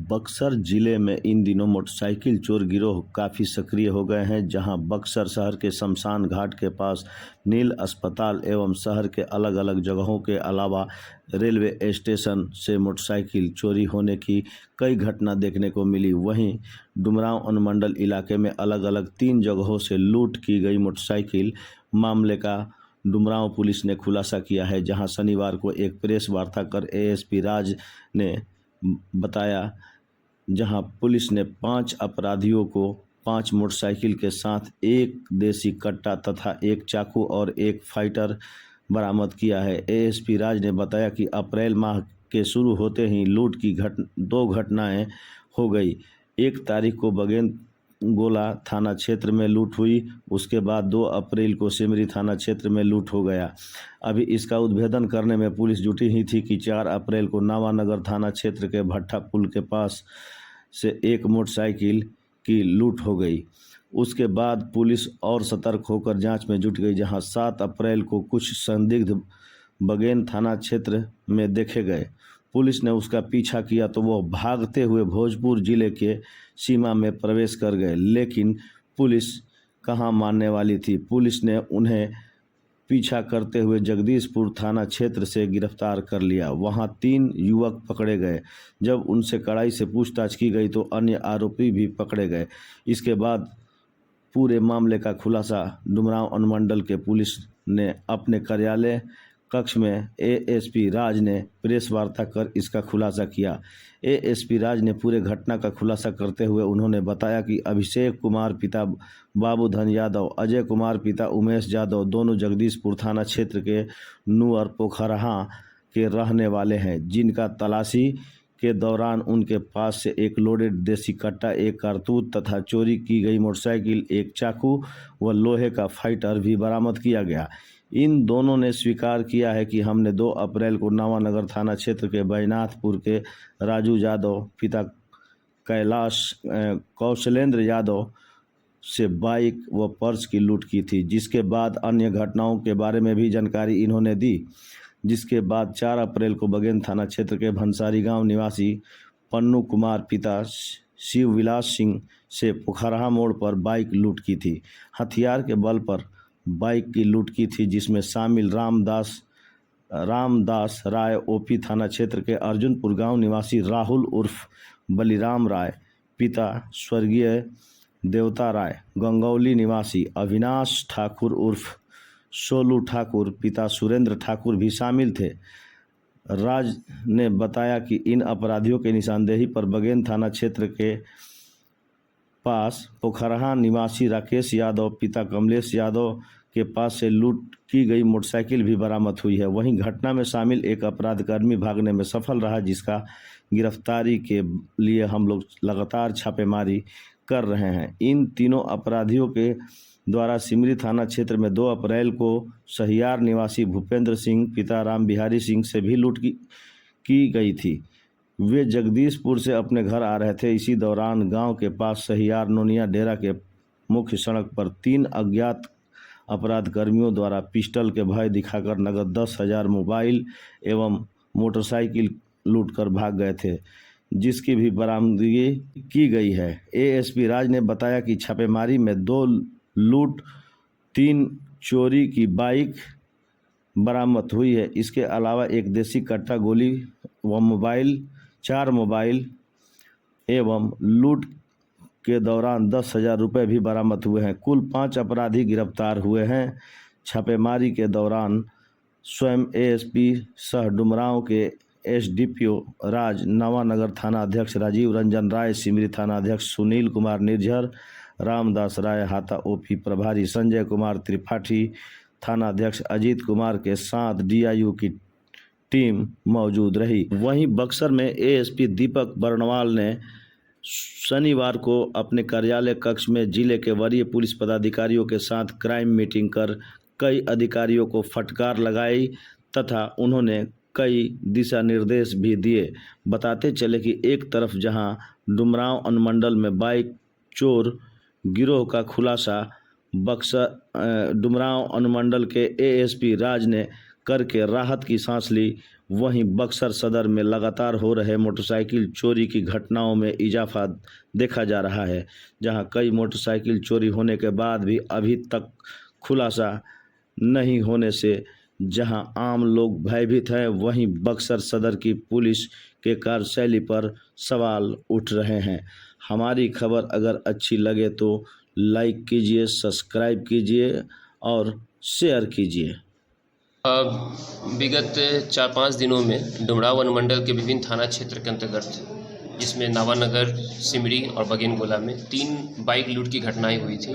बक्सर जिले में इन दिनों मोटरसाइकिल चोर गिरोह काफ़ी सक्रिय हो गए हैं। जहां बक्सर शहर के शमशान घाट के पास नील अस्पताल एवं शहर के अलग अलग जगहों के अलावा रेलवे स्टेशन से मोटरसाइकिल चोरी होने की कई घटना देखने को मिली। वहीं डुमरांव अनुमंडल इलाके में अलग अलग 3 जगहों से लूट की गई मोटरसाइकिल मामले का डुमरांव पुलिस ने खुलासा किया है। जहां शनिवार को एक प्रेस वार्ता कर एएसपी राज ने बताया, जहां पुलिस ने 5 अपराधियों को 5 मोटरसाइकिल के साथ एक देसी कट्टा तथा एक चाकू और एक फाइटर बरामद किया है। एएसपी राज ने बताया कि अप्रैल माह के शुरू होते ही लूट की 2 घटनाएं हो गई। 1 तारीख को बगेन गोला थाना क्षेत्र में लूट हुई, उसके बाद 2 अप्रैल को सिमरी थाना क्षेत्र में लूट हो गया। अभी इसका उद्भेदन करने में पुलिस जुटी ही थी कि 4 अप्रैल को नावानगर थाना क्षेत्र के भट्टा पुल के पास से एक मोटरसाइकिल की लूट हो गई। उसके बाद पुलिस और सतर्क होकर जांच में जुट गई, जहां 7 अप्रैल को कुछ संदिग्ध बगेन थाना क्षेत्र में देखे गए। पुलिस ने उसका पीछा किया तो वह भागते हुए भोजपुर जिले के सीमा में प्रवेश कर गए, लेकिन पुलिस कहाँ मानने वाली थी। पुलिस ने उन्हें पीछा करते हुए जगदीशपुर थाना क्षेत्र से गिरफ्तार कर लिया। वहां 3 युवक पकड़े गए। जब उनसे कड़ाई से पूछताछ की गई तो अन्य आरोपी भी पकड़े गए। इसके बाद पूरे मामले का खुलासा डुमरांव अनुमंडल के पुलिस ने अपने कार्यालय कक्ष में एएसपी राज ने प्रेस वार्ता कर इसका खुलासा किया। एएसपी राज ने पूरे घटना का खुलासा करते हुए उन्होंने बताया कि अभिषेक कुमार पिता बाबूधन यादव, अजय कुमार पिता उमेश यादव दोनों जगदीशपुर थाना क्षेत्र के नुअर पोखरहा के रहने वाले हैं, जिनका तलाशी के दौरान उनके पास से एक लोडेड देसी कट्टा, एक कारतूस तथा चोरी की गई मोटरसाइकिल, एक चाकू व लोहे का फाइटर भी बरामद किया गया। इन दोनों ने स्वीकार किया है कि हमने 2 अप्रैल को नावानगर थाना क्षेत्र के बैजनाथपुर के राजू यादव पिता कौशलेंद्र यादव से बाइक व पर्स की लूट की थी। जिसके बाद अन्य घटनाओं के बारे में भी जानकारी इन्होंने दी। जिसके बाद 4 अप्रैल को बगेन थाना क्षेत्र के भंसारी गांव निवासी पन्नू कुमार पिता शिवविलास सिंह से पोखरहा मोड़ पर बाइक लूट की थी। हथियार के बल पर बाइक की लूट की थी, जिसमें शामिल रामदास राय ओपी थाना क्षेत्र के अर्जुनपुर गांव निवासी राहुल उर्फ बलिराम राय पिता स्वर्गीय देवता राय, गंगौली निवासी अविनाश ठाकुर उर्फ सोलू ठाकुर पिता सुरेंद्र ठाकुर भी शामिल थे। राज ने बताया कि इन अपराधियों के निशानदेही पर बगेन थाना क्षेत्र के पास पोखरहा निवासी राकेश यादव पिता कमलेश यादव के पास से लूट की गई मोटरसाइकिल भी बरामद हुई है। वहीं घटना में शामिल एक अपराधकर्मी भागने में सफल रहा, जिसका गिरफ्तारी के लिए हम लोग लगातार छापेमारी कर रहे हैं। इन तीनों अपराधियों के द्वारा सिमरी थाना क्षेत्र में 2 अप्रैल को सहियार निवासी भूपेंद्र सिंह पिता राम बिहारी सिंह से भी लूट की गई थी। वे जगदीशपुर से अपने घर आ रहे थे। इसी दौरान गांव के पास सहियार नोनिया डेरा के मुख्य सड़क पर 3 अज्ञात अपराध कर्मियों द्वारा पिस्टल के भय दिखाकर नगद 10,000 मोबाइल एवं मोटरसाइकिल लूटकर भाग गए थे, जिसकी भी बरामदगी की गई है। एएसपी राज ने बताया कि छापेमारी में 2 लूट, 3 चोरी की बाइक बरामद हुई है। इसके अलावा एक देसी कट्टा, गोली व मोबाइल, 4 मोबाइल एवं लूट के दौरान 10,000 रुपये भी बरामद हुए हैं। कुल 5 अपराधी गिरफ्तार हुए हैं। छापेमारी के दौरान स्वयं एएसपी सह डुमरांव के एसडीपीओ राज, नवानगर थाना अध्यक्ष राजीव रंजन राय, सिमरी थाना अध्यक्ष सुनील कुमार निर्झर, रामदास राय हाता ओपी प्रभारी, संजय कुमार त्रिपाठी थाना अध्यक्ष अजीत कुमार के साथ डीआईयू की टीम मौजूद रही। वहीं बक्सर में एएसपी दीपक बर्णवाल ने शनिवार को अपने कार्यालय कक्ष में जिले के वरीय पुलिस पदाधिकारियों के साथ क्राइम मीटिंग कर कई अधिकारियों को फटकार लगाई तथा उन्होंने कई दिशा निर्देश भी दिए। बताते चले कि एक तरफ जहां डुमरांव अनुमंडल में बाइक चोर गिरोह का खुलासा बक्सर डुमरांव अनुमंडल के एएसपी राज ने करके राहत की सांस ली, वहीं बक्सर सदर में लगातार हो रहे मोटरसाइकिल चोरी की घटनाओं में इजाफा देखा जा रहा है, जहां कई मोटरसाइकिल चोरी होने के बाद भी अभी तक खुलासा नहीं होने से जहां आम लोग भयभीत हैं, वहीं बक्सर सदर की पुलिस के कार्यशैली पर सवाल उठ रहे हैं। हमारी खबर अगर अच्छी लगे तो लाइक कीजिए, सब्सक्राइब कीजिए और शेयर कीजिए। विगत 4-5 दिनों में डुमराव वनमंडल के विभिन्न थाना क्षेत्र के अंतर्गत जिसमें नावानगर, सिमरी और बगेनगोला में 3 बाइक लूट की घटनाएं हुई थी।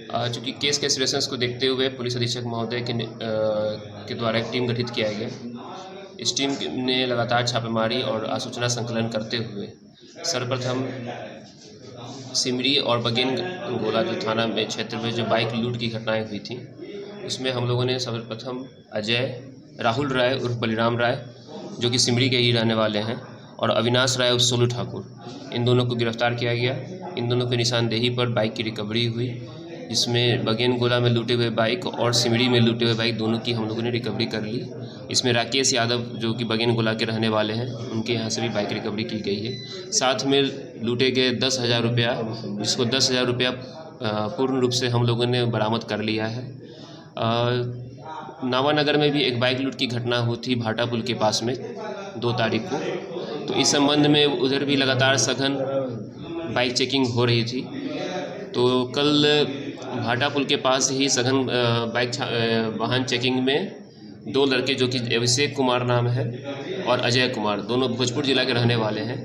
चूँकि केस के सीरियसनेस को देखते हुए पुलिस अधीक्षक महोदय के द्वारा एक टीम गठित किया गया। इस टीम ने लगातार छापेमारी और आसूचना संकलन करते हुए सर्वप्रथम सिमरी और बगेनगोला जो थाना में क्षेत्र में जो बाइक लूट की घटनाएं हुई थी, उसमें हम लोगों ने सर्वप्रथम अजय राहुल राय उर्फ बलिराम राय, जो कि सिमरी के ही रहने वाले हैं, और अविनाश राय उर्फ सोलू ठाकुर, इन दोनों को गिरफ्तार किया गया। इन दोनों की निशानदेही पर बाइक की रिकवरी हुई, जिसमें बगेनगोला में लूटे हुए बाइक और सिमरी में लूटे हुए बाइक दोनों की हम लोगों ने रिकवरी कर ली। इसमें राकेश यादव, जो कि बगेनगोला के रहने वाले हैं, उनके यहाँ से भी बाइक रिकवरी की गई है। साथ में लूटे गए 10,000 रुपया, जिसको 10,000 रुपया पूर्ण रूप से हम लोगों ने बरामद कर लिया है। नावानगर में भी एक बाइक लूट की घटना हुई थी भाटा पुल के पास में 2 तारीख को, तो इस संबंध में उधर भी लगातार सघन बाइक चेकिंग हो रही थी। तो कल भाटा पुल के पास ही सघन वाहन चेकिंग में 2 लड़के, जो कि अभिषेक कुमार नाम है और अजय कुमार, दोनों भोजपुर जिला के रहने वाले हैं,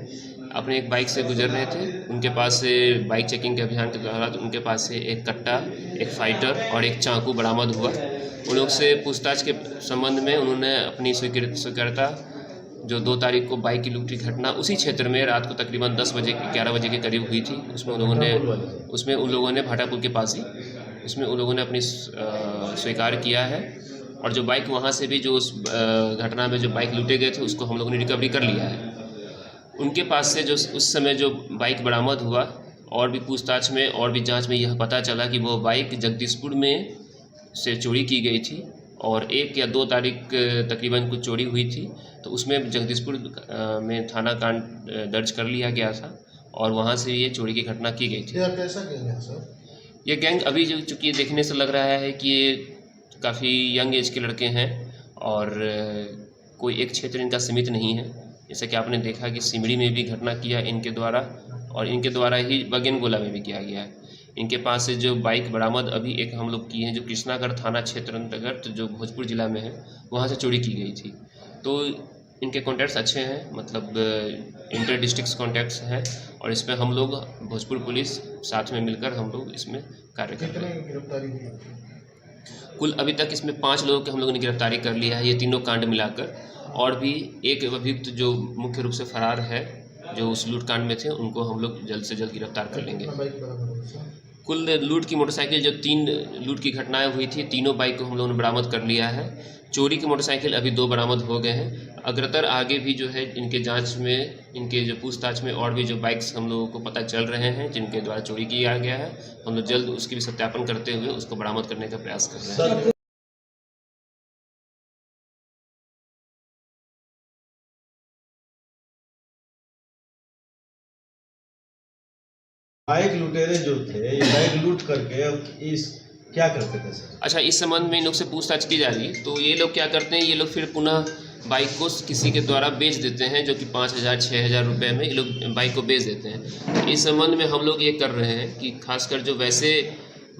अपने एक बाइक से गुजर रहे थे। उनके पास से बाइक चेकिंग के अभियान के दौरान उनके पास से एक कट्टा, एक फाइटर और एक चाकू बरामद हुआ। उन लोग से पूछताछ के संबंध में उन्होंने अपनी स्वीकृता, जो 2 तारीख को बाइक की लूट की घटना उसी क्षेत्र में रात को तकरीबन 11 बजे के करीब हुई थी, उसमें उन लोगों ने भाटा पुल के पास ही उसमें उन लोगों ने अपनी स्वीकार किया है। और जो बाइक वहाँ से भी जो उस घटना में जो बाइक लूटे गए थे, उसको हम लोगों ने रिकवरी कर लिया है। उनके पास से जो उस समय जो बाइक बरामद हुआ, और भी पूछताछ में और भी जांच में यह पता चला कि वो बाइक जगदीशपुर में से चोरी की गई थी, और 1 या 2 तारीख तकरीबन कुछ चोरी हुई थी, तो उसमें जगदीशपुर में थाना कांड दर्ज कर लिया गया था और वहाँ से ये चोरी की घटना की गई थी। यह कैसा गैंग है सर? ये गैंग अभी जो चूँकि देखने से लग रहा है कि ये काफ़ी यंग एज के लड़के हैं और कोई एक क्षेत्र इनका सीमित नहीं है। जैसा कि आपने देखा कि सिमरी में भी घटना किया इनके द्वारा, और इनके द्वारा ही बगेनगोला में भी किया गया है। इनके पास से जो बाइक बरामद अभी एक हम लोग किए हैं, जो कृष्णागढ़ थाना क्षेत्र अंतर्गत जो भोजपुर ज़िला में है, वहाँ से चोरी की गई थी। तो इनके कॉन्टैक्ट्स अच्छे हैं, मतलब इंटर डिस्ट्रिक्ट कॉन्टैक्ट्स हैं, और इसमें हम लोग भोजपुर पुलिस साथ में मिलकर हम लोग इसमें कार्य कर रहे हैं। गिरफ्तारी हुई? कुल अभी तक इसमें 5 लोगों की हम लोगों ने गिरफ्तारी कर लिया है, ये तीनों कांड मिलाकर, और भी एक अभियुक्त जो मुख्य रूप से फरार है, जो उस लूट कांड में थे, उनको हम लोग जल्द से जल्द गिरफ्तार कर लेंगे। कुल लूट की मोटरसाइकिल जो 3 लूट की घटनाएं हुई थी, तीनों बाइक को हम लोगों ने बरामद कर लिया है। चोरी की मोटरसाइकिल अभी 2 बरामद हो गए हैं। अग्रतर आगे भी जो है इनके जांच में, इनके जो पूछताछ में और भी जो बाइक्स हम लोगों को पता चल रहे हैं जिनके द्वारा चोरी किया गया है, हम लोग जल्द उसकी भी सत्यापन करते हुए उसको बरामद करने का प्रयास कर रहे हैं। बाइक लुटेरे जो थे, ये बाइक लूट करके अब इस क्या करते थे सर? अच्छा, इस संबंध में इन लोग से पूछताछ की जा रही है। तो ये लोग क्या करते हैं, ये लोग फिर पुनः बाइक को किसी के द्वारा बेच देते हैं, जो कि 5,000-6,000 रुपये में ये लोग बाइक को बेच देते हैं। इस संबंध में हम लोग ये कर रहे हैं कि खासकर जो वैसे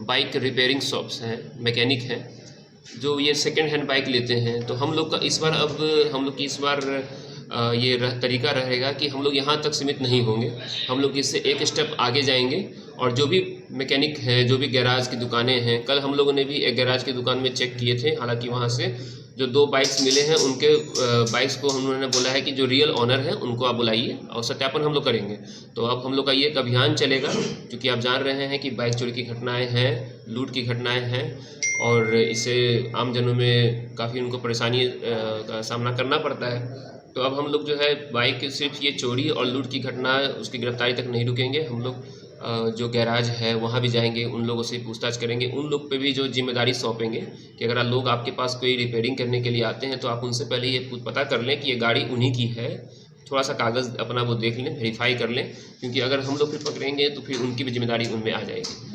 बाइक रिपेयरिंग शॉप्स हैं, मैकेनिक हैं, जो ये सेकेंड हैंड बाइक लेते हैं, तो हम लोग का इस बार ये तरीका रहेगा कि हम लोग यहाँ तक सीमित नहीं होंगे, हम लोग इससे एक स्टेप आगे जाएंगे। और जो भी मैकेनिक हैं, जो भी गैराज की दुकानें हैं, कल हम लोगों ने भी एक गैराज की दुकान में चेक किए थे, हालांकि वहाँ से जो 2 बाइक्स मिले हैं, उनके बाइक्स को हम लोगों ने बोला है कि जो रियल ऑनर है उनको आप बुलाइए और सत्यापन हम लोग करेंगे। तो अब हम लोग का ये एक अभियान चलेगा, क्योंकि आप जान रहे हैं कि बाइक चोरी की घटनाएँ हैं, लूट की घटनाएँ हैं, और इससे आम जनों में काफ़ी उनको परेशानी का सामना करना पड़ता है। तो अब हम लोग जो है बाइक सिर्फ ये चोरी और लूट की घटना उसकी गिरफ्तारी तक नहीं रुकेंगे, हम लोग जो गैराज है वहाँ भी जाएंगे, उन लोगों से पूछताछ करेंगे, उन लोग पे भी जो जिम्मेदारी सौंपेंगे कि अगर लोग आपके पास कोई रिपेयरिंग करने के लिए आते हैं तो आप उनसे पहले ये पता कर लें कि ये गाड़ी उन्हीं की है, थोड़ा सा कागज़ अपना वो देख लें, वेरीफाई कर लें, क्योंकि अगर हम लोग फिर पकड़ेंगे तो फिर उनकी भी जिम्मेदारी उनमें आ जाएगी।